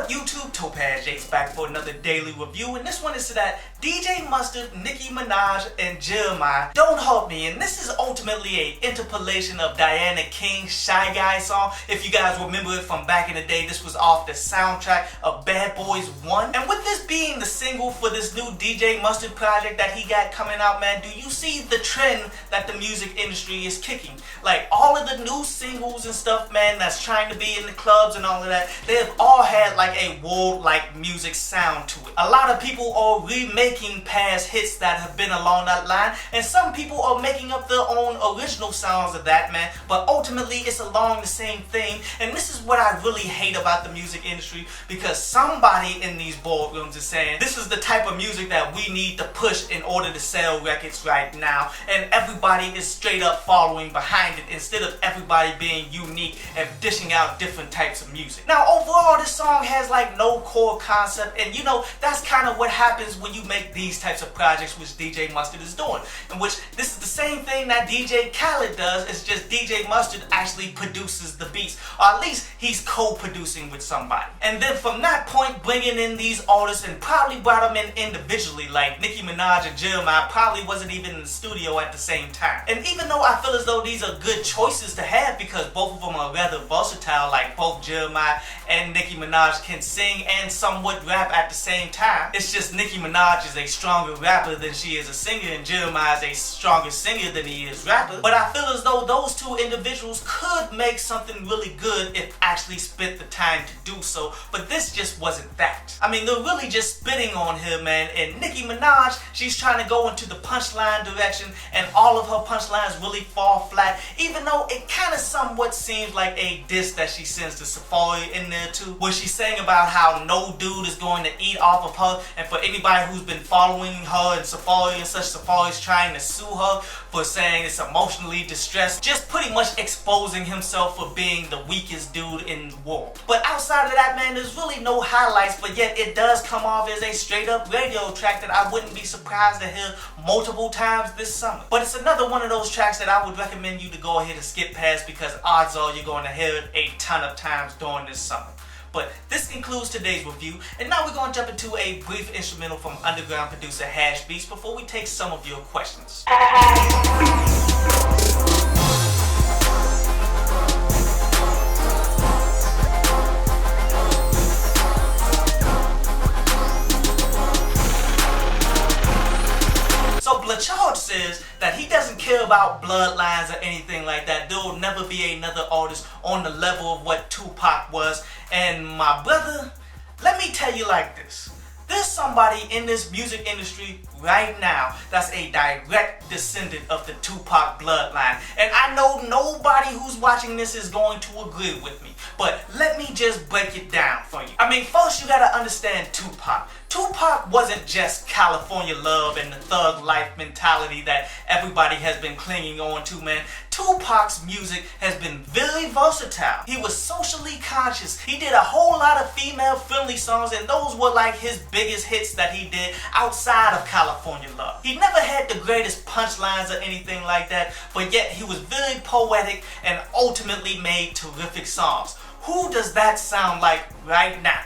up YouTube? Topaz Jake's back for another daily review, and this one is to that DJ Mustard, Nicki Minaj, and Jeremih Don't Hurt Me. And this is ultimately a interpolation of Diana King's Shy Guy song. If you guys remember it from back in the day, this was off the soundtrack of Bad Boys 1. And with this being the single for this new DJ Mustard project that he got coming out, man, do you see the trend that the music industry is kicking? Like all of the new singles and stuff, man, that's trying to be in the clubs and all of that, they have all had like a world-like music sound to it. A lot of people are remaking past hits that have been along that line, and some people are making up their own original sounds of that, man, but ultimately it's along the same thing. And this is what I really hate about the music industry, because somebody in these boardrooms is saying this is the type of music that we need to push in order to sell records right now, and everybody is straight up following behind it instead of everybody being unique and dishing out different types of music. Now overall, this song has like no core concept, and you know that's kind of what happens when you make these types of projects, which DJ Mustard is doing, in which this is the same thing that DJ Khaled does. It's just DJ Mustard actually produces the beats, or at least he's co-producing with somebody, and then from that point bringing in these artists, and probably brought them in individually, like Nicki Minaj and Jeremih probably wasn't even in the studio at the same time. And even though I feel as though these are good choices to have because both of them are rather versatile, like both Jeremih and Nicki Minaj can sing and somewhat rap at the same time. It's just Nicki Minaj is a stronger rapper than she is a singer, and Jeremih is a stronger singer than he is rapper. But I feel as though those two individuals could make something really good if actually spent the time to do so, but this just wasn't that. I mean, they're really just spitting on her, man, and Nicki Minaj, she's trying to go into the punchline direction, and all of her punchlines really fall flat, even though it kind of somewhat seems like a diss that she sends to Safari in there too, where she's saying about how no dude is going to eat off of her, and for anybody who's been following her and Safari and such, Safari's trying to sue her for saying it's emotionally distressed, just pretty much exposing himself for being the weakest dude in the world. But outside of that, man, there's really no highlights, but yet it does come off as a straight up radio track that I wouldn't be surprised to hear multiple times this summer. But it's another one of those tracks that I would recommend you to go ahead and skip past, because odds are you're going to hear it a ton of times during this summer. But this concludes today's review, and now we're going to jump into a brief instrumental from underground producer Hash Beats before we take some of your questions. Charge says that he doesn't care about bloodlines or anything like that. There will never be another artist on the level of what Tupac was. And my brother, let me tell you like this. There's somebody in this music industry right now that's a direct descendant of the Tupac bloodline. And I know nobody who's watching this is going to agree with me, but let me just break it down for you. I mean, first you gotta understand Tupac. Tupac wasn't just California love and the thug life mentality that everybody has been clinging on to, man. Tupac's music has been very versatile. He was socially conscious. He did a whole lot of female-friendly songs, and those were like his biggest hits that he did outside of California love. He never had the greatest punchlines or anything like that, but yet he was very poetic and ultimately made terrific songs. Who does that sound like right now?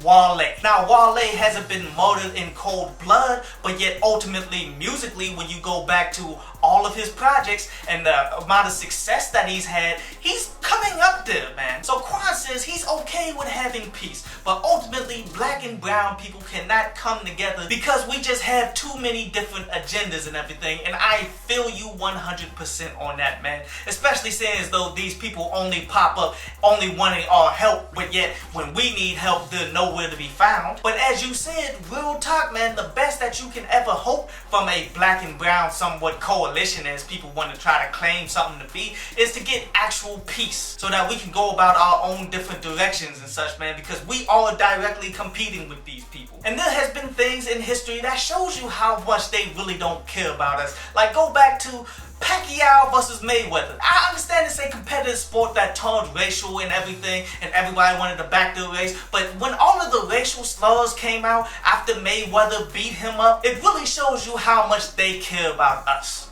Wale. Now Wale hasn't been murdered in cold blood, but yet ultimately musically, when you go back to all of his projects and the amount of success that he's had, he's coming up there, man. So Quan says he's okay with having peace, but ultimately black and brown people cannot come together because we just have too many different agendas and everything, and I feel you 100% on that, man. Especially saying as though these people only pop up only wanting our help, but yet when we need help, they're nowhere to be found. But as you said, real talk, man, the best that you can ever hope from a black and brown somewhat coalition, as people want to try to claim something to be, is to get actual peace so that we can go about our own different directions and such, man, because we are directly competing with these people. And there has been things in history that shows you how much they really don't care about us. Like go back to Pacquiao versus Mayweather. I understand it's a competitive sport that turned racial and everything, and everybody wanted to back their race, but when all of the racial slurs came out after Mayweather beat him up, it really shows you how much they care about us.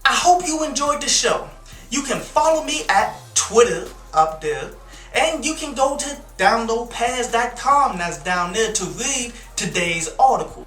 I hope you enjoyed the show. You can follow me at Twitter up there And you can go to downloadpads.com, that's down there, to read today's article.